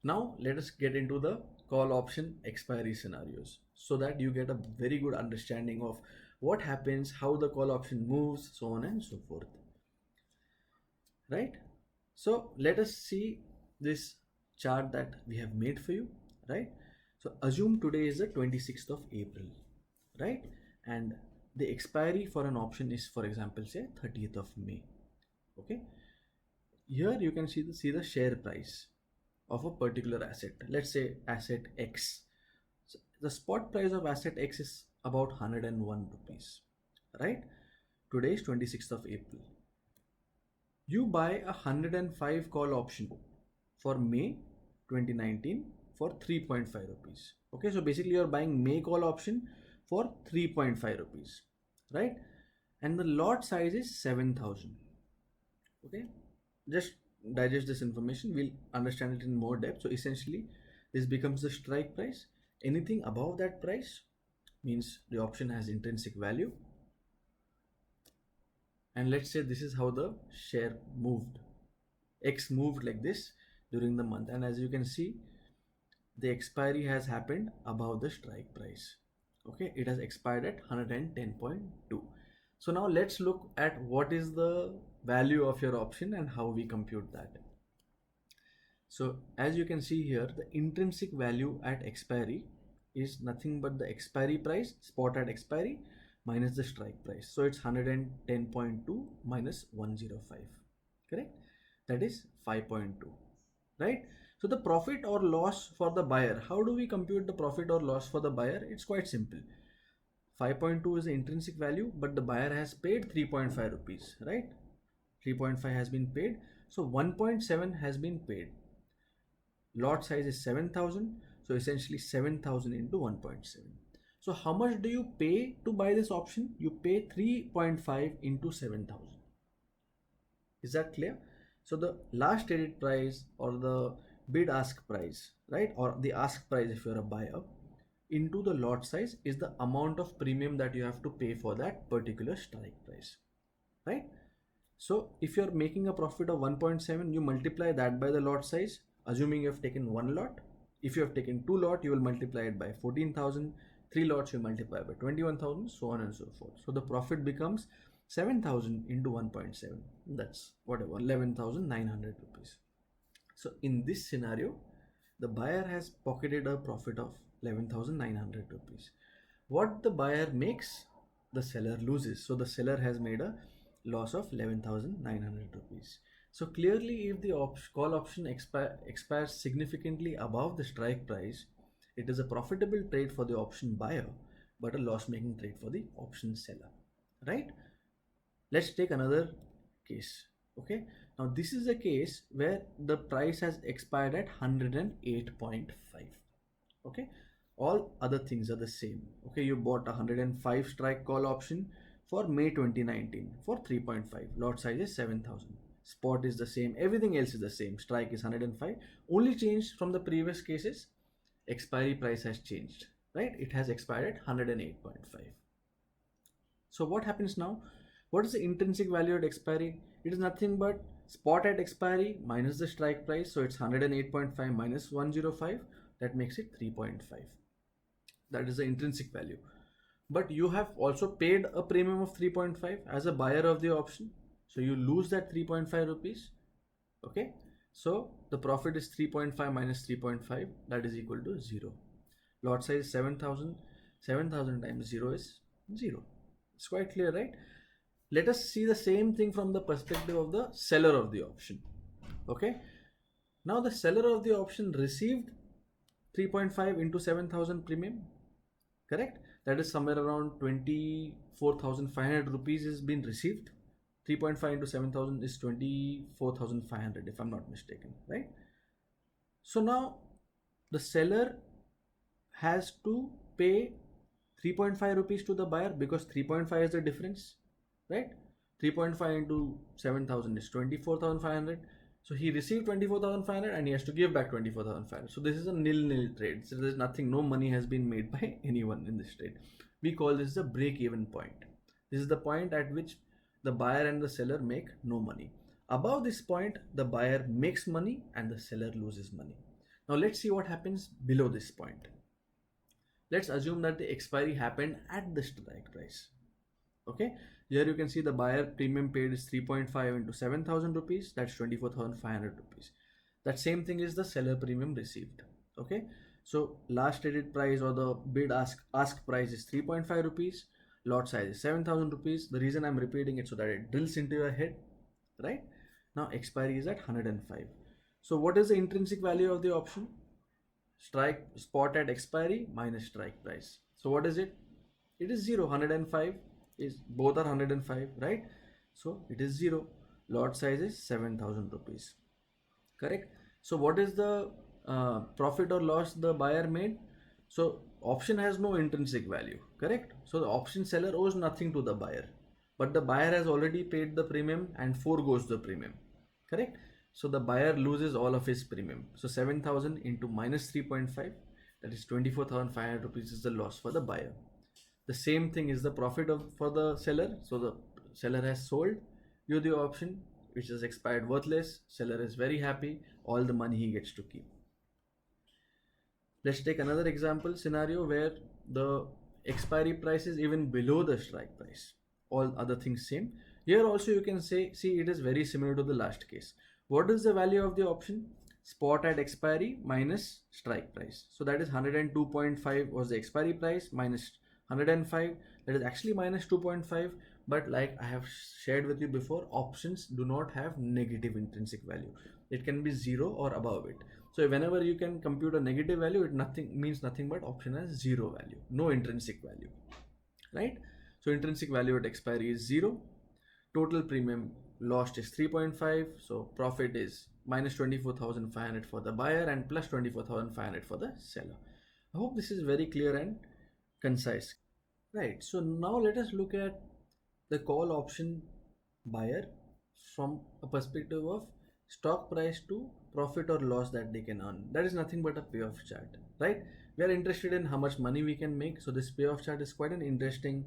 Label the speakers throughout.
Speaker 1: Now let us get into the call option expiry scenarios so that you get a very good understanding of what happens, how the call option moves, so on and so forth. Right? So let us see this chart that we have made for you. Right? So assume today is the 26th of April, right? And the expiry for an option is, for example, say 30th of May. Okay. Here you can see the share price of a particular asset. Let's say asset X. So the spot price of asset X is about 101 rupees, right? Today is 26th of April. You buy a 105 call option for May 2019 for 3.5 rupees. Okay, so basically you're buying May call option for 3.5 rupees, right? And the lot size is 7,000. Okay, just digest this information, we'll understand it in more depth. So essentially this becomes the strike price. Anything above that price means the option has intrinsic value. And let's say this is how the share moved. X moved like this during the month, and as you can see, the expiry has happened above the strike price. Okay, it has expired at 110.2. So now let's look at what is the value of your option and how we compute that. So as you can see here, the intrinsic value at expiry is nothing but the expiry price, spot at expiry, minus the strike price. So it's 110.2 minus 105, correct? That is 5.2, right? So the profit or loss for the buyer, how do we compute the profit or loss for the buyer? It's quite simple. 5.2 is the intrinsic value, but the buyer has paid 3.5 rupees, right? 3.5 has been paid. So 1.7 has been paid. Lot size is 7,000. So essentially 7,000 into 1.7. So how much do you pay to buy this option? You pay 3.5 into 7,000. Is that clear? So the last traded price or the bid ask price, right? Or the ask price if you're a buyer, into the lot size is the amount of premium that you have to pay for that particular strike price, right? So if you're making a profit of 1.7, you multiply that by the lot size, assuming you have taken one lot. If you have taken two lot, you will multiply it by 14,000. Three lots you multiply by 21,000, so on and so forth. So the profit becomes 7,000 into 1.7. That's whatever, 11,900 rupees. So in this scenario, the buyer has pocketed a profit of 11,900 rupees. What the buyer makes, the seller loses. So the seller has made a loss of 11,900 rupees. So clearly, if the call option expires significantly above the strike price, it is a profitable trade for the option buyer, but a loss-making trade for the option seller, right? Let's take another case. Okay, now this is a case where the price has expired at 108.5. Okay, all other things are the same. Okay, you bought a 105 strike call option for May 2019 for 3.5. Lot size is 7,000. Spot is the same, everything else is the same. Strike is 105. Only changed from the previous cases, expiry price has changed, right? It has expired at 108.5. So what happens now? What is the intrinsic value at expiry? It is nothing but spot at expiry minus the strike price. So it's 108.5 minus 105. That makes it 3.5. That is the intrinsic value. But you have also paid a premium of 3.5 as a buyer of the option. So you lose that 3.5 rupees. Okay. So the profit is 3.5 minus 3.5. That is equal to 0. Lot size 7,000. 7,000 times 0 is 0. It's quite clear, right? Let us see the same thing from the perspective of the seller of the option. Okay. Now the seller of the option received 3.5 into 7,000 premium, correct? That is somewhere around 24,500 rupees has been received. 3.5 into 7,000 is 24,500 if I'm not mistaken, right? So now the seller has to pay 3.5 rupees to the buyer because 3.5 is the difference, right? 3.5 into 7,000 is 24,500. So he received 24,500 and he has to give back 24,500. So this is a nil-nil trade. So there's nothing, no money has been made by anyone in this trade. We call this the break-even point. This is the point at which the buyer and the seller make no money. Above this point, the buyer makes money and the seller loses money. Now let's see what happens below this point. Let's assume that the expiry happened at the strike price. Okay, here you can see the buyer premium paid is 3.5 into 7,000 rupees, that's 24,500 rupees. That same thing is the seller premium received. Okay, so last traded price or the bid ask price is 3.5 rupees, lot size is 7,000 rupees. The reason I'm repeating it so that it drills into your head, right? Now expiry is at 105. So what is the intrinsic value of the option? Strike spot at expiry minus strike price. So what is it? It is 0. 105 is, both are 105, right? So it is 0. Lot size is 7,000 rupees. Correct. So what is the profit or loss the buyer made? So option has no intrinsic value. Correct. So the option seller owes nothing to the buyer, but the buyer has already paid the premium and foregoes the premium. Correct. So the buyer loses all of his premium. So 7,000 into minus 3.5, that is 24,500 rupees is the loss for the buyer. The same thing is the profit for the seller. So the seller has sold you the option which is expired worthless. Seller is very happy. All the money he gets to keep. Let's take another example scenario where the expiry price is even below the strike price. All other things same. Here also you can see it is very similar to the last case. What is the value of the option? Spot at expiry minus strike price. So that is 102.5 was the expiry price minus 105. That is actually minus 2.5. But like I have shared with you before, options do not have negative intrinsic value. It can be 0 or above it. So whenever you can compute a negative value, it means nothing but option has 0 value, no intrinsic value, right? So intrinsic value at expiry is 0. Total premium lost is 3.5. So profit is minus 24,500 for the buyer and plus 24,500 for the seller. I hope this is very clear and concise. Right. So now let us look at the call option buyer from a perspective of stock price to profit or loss that they can earn. That is nothing but a payoff chart, right? We are interested in how much money we can make. So this payoff chart is quite an interesting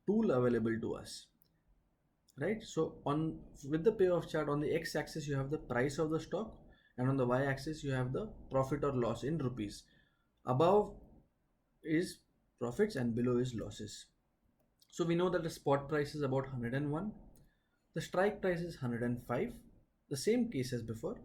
Speaker 1: tool available to us, right? So on with the payoff chart, on the x-axis you have the price of the stock, and on the y-axis you have the profit or loss in rupees. Above is profits and below is losses. So we know that the spot price is about 101, the strike price is 105, the same case as before.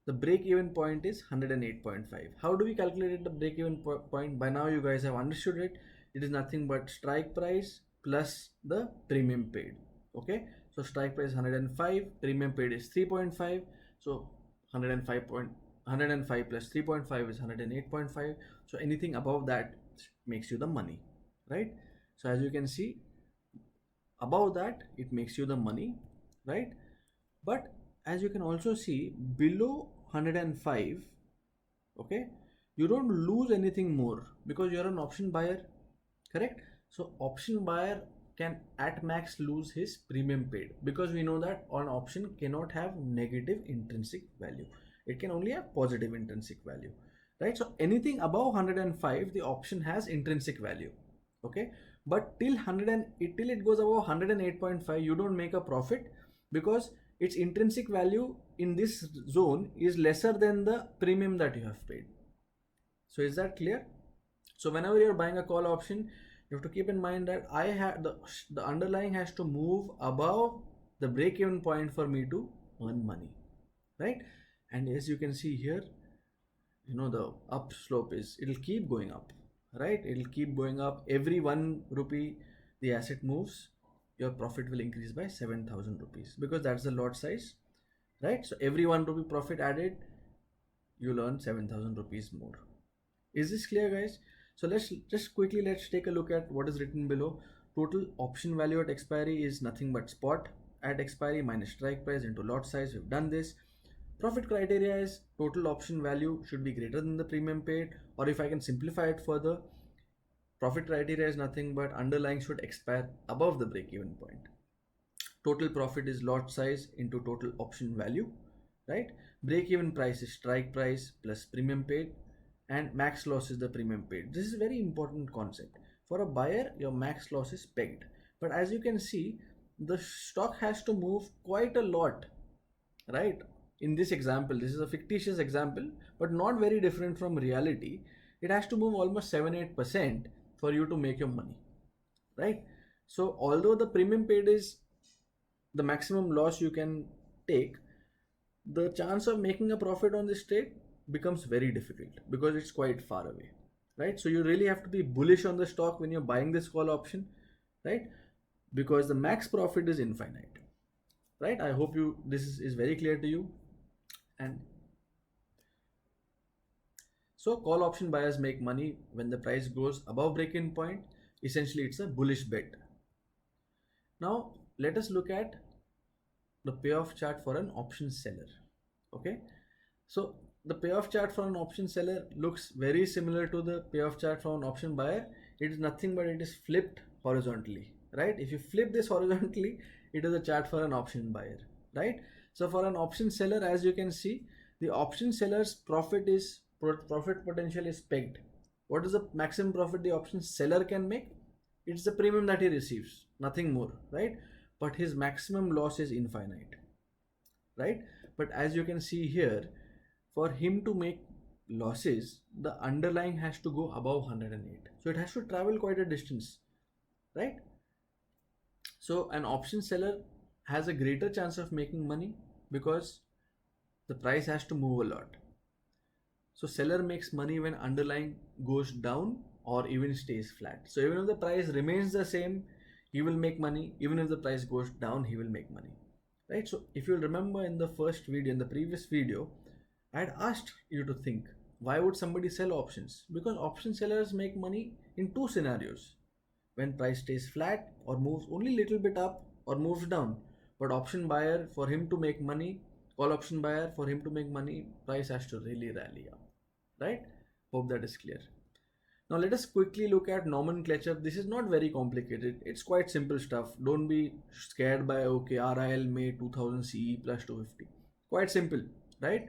Speaker 1: The break-even point is 108.5. How do we calculate the break-even point? By now you guys have understood it. It is nothing but strike price plus the premium paid. Okay, so strike price 105, premium paid is 3.5. So 105 plus 3.5 is 108.5. So anything above that makes you the money, right? So as you can see, above that it makes you the money, right? But as you can also see, below 105, okay, you don't lose anything more because you're an option buyer, correct? So option buyer can at max lose his premium paid, because we know that an option cannot have negative intrinsic value. It can only have positive intrinsic value, right? So anything above 105, the option has intrinsic value, okay? But till it goes above 108.5, you don't make a profit because its intrinsic value in this zone is lesser than the premium that you have paid. So is that clear? So whenever you're buying a call option, you have to keep in mind that I have the underlying has to move above the break-even point for me to earn money, right? And as you can see here, you know, the up slope is, it'll keep going up, right? It'll keep going up. Every 1 rupee the asset moves, your profit will increase by 7,000 rupees, because that's the lot size, right? So every 1 rupee profit added, you'll earn 7,000 rupees more. Is this clear, guys? So let's take a look at what is written below. Total option value at expiry is nothing but spot at expiry minus strike price into lot size. We've done this. Profit criteria is total option value should be greater than the premium paid, or if I can simplify it further, profit criteria is nothing but underlying should expire above the break-even point. Total profit is lot size into total option value, right? Break-even price is strike price plus premium paid, and max loss is the premium paid. This is a very important concept. For a buyer, your max loss is pegged, but as you can see, the stock has to move quite a lot, right? in this example, this is a fictitious example, but not very different from reality. It has to move almost 7-8% for you to make your money, right? So although the premium paid is the maximum loss you can take, the chance of making a profit on this trade becomes very difficult because it's quite far away, right? So you really have to be bullish on the stock when you're buying this call option, right? Because the max profit is infinite, right? I hope this is very clear to you. And so call option buyers make money when the price goes above break-in point. Essentially, it's a bullish bet. Now let us look at the payoff chart for an option seller. Okay, so the payoff chart for an option seller looks very similar to the payoff chart for an option buyer. It is nothing but it is flipped horizontally, right? If you flip this horizontally, it is a chart for an option buyer, right? So for an option seller, as you can see, the option seller's profit potential is pegged. What is the maximum profit the option seller can make? It's the premium that he receives, nothing more, right? But his maximum loss is infinite, right? But as you can see here, for him to make losses, the underlying has to go above 108. So it has to travel quite a distance, right? So an option seller has a greater chance of making money because the price has to move a lot. So seller makes money when underlying goes down or even stays flat. So even if the price remains the same, he will make money. Even if the price goes down, he will make money, right? So if you remember in the first video, in the previous video, I had asked you to think, why would somebody sell options? Because option sellers make money in two scenarios: when price stays flat or moves only little bit up or moves down. But option buyer, for him to make money, call option buyer, for him to make money, price has to really rally up, right? Hope that is clear. Now let us quickly look at nomenclature. This is not very complicated. It's quite simple stuff. Don't be scared by, okay, RIL May 2000 CE plus 250. Quite simple, right?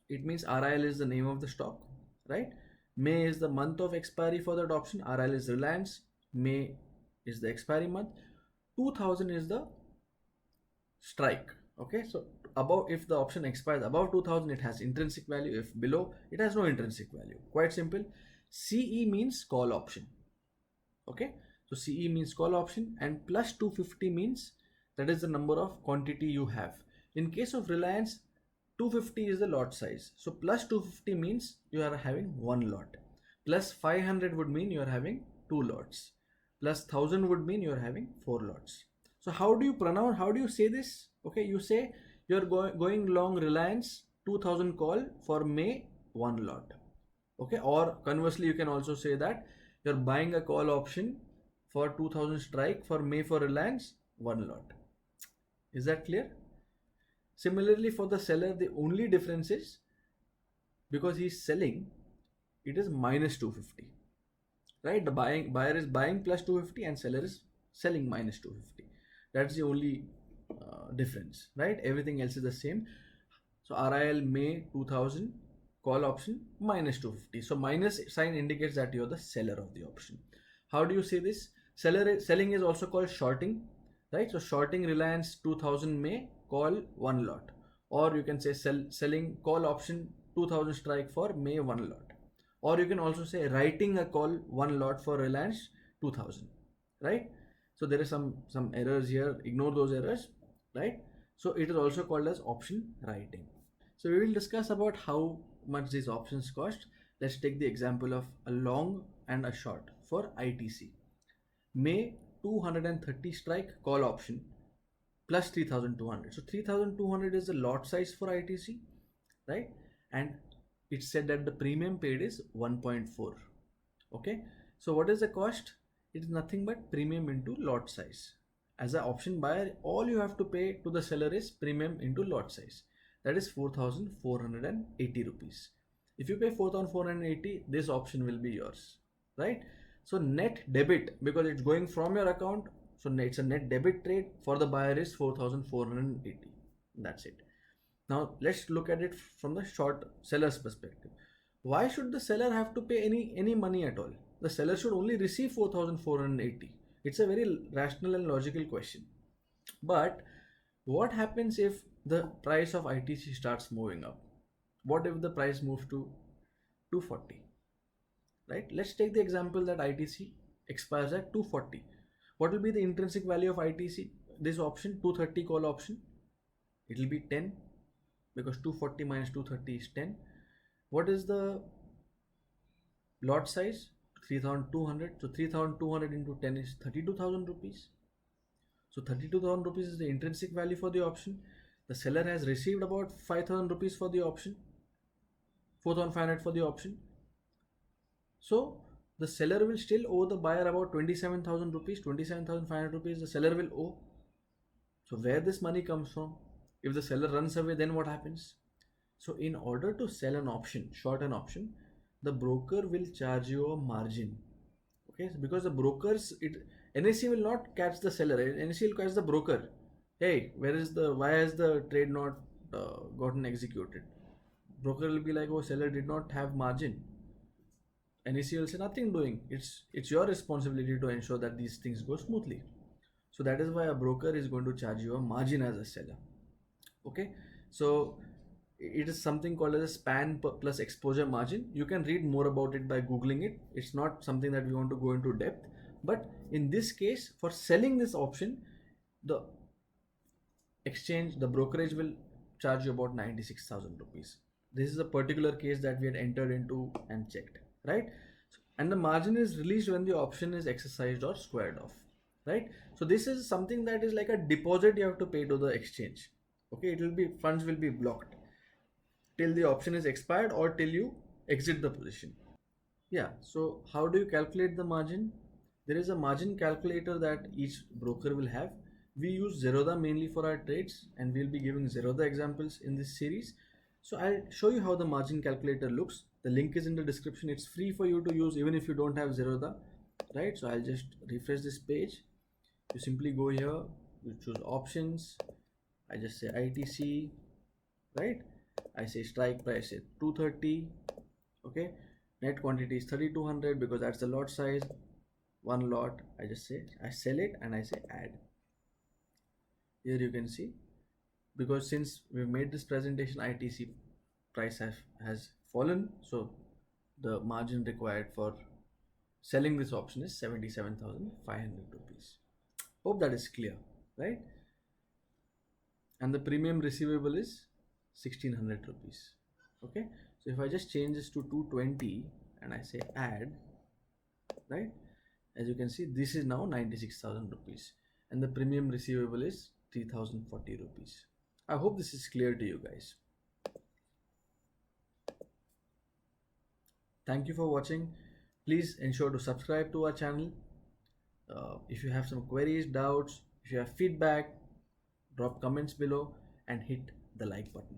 Speaker 1: It means RIL is the name of the stock, right? May is the month of expiry for that option. RIL is Reliance. May is the expiry month. 2000 is the strike. Okay, so above, if the option expires above 2000, it has intrinsic value. If below, it has no intrinsic value. Quite simple. CE means call option. Okay, so CE means call option, and plus 250 means that is the number of quantity you have. In case of Reliance, 250 is the lot size. So plus 250 means you are having one lot. Plus 500 would mean you are having two lots. Plus 1000 would mean you are having four lots. So how do you pronounce, how do you say this? Okay, you say you are going long Reliance 2000 call for May one lot. Okay, or conversely, you can also say that you're buying a call option for 2000 strike for May for Reliance one lot. Is that clear? Similarly, for the seller, the only difference is because he's selling, it is minus 250, right? The buyer is buying plus 250 and seller is selling minus 250. That's the only difference, right? Everything else is the same. So RIL May 2000 call option minus 250. So minus sign indicates that you're the seller of the option. How do you say this? Selling is also called shorting, right? So shorting Reliance 2000 May call one lot, or you can say selling call option 2000 strike for May one lot, or you can also say writing a call one lot for Reliance 2000, right? So there is some errors here. Ignore those errors, right? So it is also called as option writing. So we will discuss about how much these options cost. Let's take the example of a long and a short for ITC. May 230 strike call option plus 3200. So 3200 is the lot size for ITC, right? And it said that the premium paid is 1.4. Okay, so what is the cost? It is nothing but premium into lot size. As an option buyer, all you have to pay to the seller is premium into lot size. That is 4,480 rupees. If you pay 4,480, this option will be yours, right? So net debit, because it's going from your account, so it's a net debit trade for the buyer is 4,480. That's it. Now let's look at it from the short seller's perspective. Why should the seller have to pay any money at all? The seller should only receive 4,480. It's a very rational and logical question. But what happens if the price of ITC starts moving up. What if the price moves to 240? Right? Let's take the example that ITC expires at 240. What will be the intrinsic value of ITC? This option, 230 call option, it will be 10, because 240 minus 230 is 10. What is the lot size? 3200. So 3200 into 10 is 32,000 rupees. So 32,000 rupees is the intrinsic value for the option. The seller has received about 5,000 rupees for the option, 4,500 for the option. So the seller will still owe the buyer about 27,000 rupees, 27,500 rupees the seller will owe. So where this money comes from? If the seller runs away, then what happens? So in order to sell an option, short an option, the broker will charge you a margin. Okay, because the brokers, NSE will not catch the seller. NSE will catch the broker. Hey, why has the trade not gotten executed? Broker will be like, oh, seller did not have margin. NSE will say nothing doing. It's your responsibility to ensure that these things go smoothly. So that is why a broker is going to charge you a margin as a seller. Okay, so it is something called as a span plus exposure margin. You can read more about it by googling it. It's not something that we want to go into depth, but in this case, for selling this option, the exchange, the brokerage will charge you about 96,000 rupees. This is a particular case that we had entered into and checked, right? And the margin is released when the option is exercised or squared off, right? So this is something that is like a deposit you have to pay to the exchange. Okay, funds will be blocked till the option is expired or till you exit the position. Yeah, so how do you calculate the margin? There is a margin calculator that each broker will have. We use Zerodha mainly for our trades, and we'll be giving Zerodha examples in this series. So I'll show you how the margin calculator looks. The link is in the description. It's free for you to use even if you don't have Zerodha, right? So I'll just refresh this page. You simply go here, you choose options. I just say ITC, right? I say strike price, say 230. Okay, net quantity is 3200 because that's the lot size. One lot, I just say I sell it and I say add. Here you can see, because since we've made this presentation, ITC price has fallen, so the margin required for selling this option is 77,500 rupees. Hope that is clear, right? And the premium receivable is 1600 rupees. Okay, so if I just change this to 220 and I say add, right, as you can see, this is now 96,000 rupees and the premium receivable is 3040 rupees. I hope this is clear to you guys. Thank you for watching. Please ensure to subscribe to our channel. If you have some queries, doubts, if you have feedback, drop comments below and hit the like button.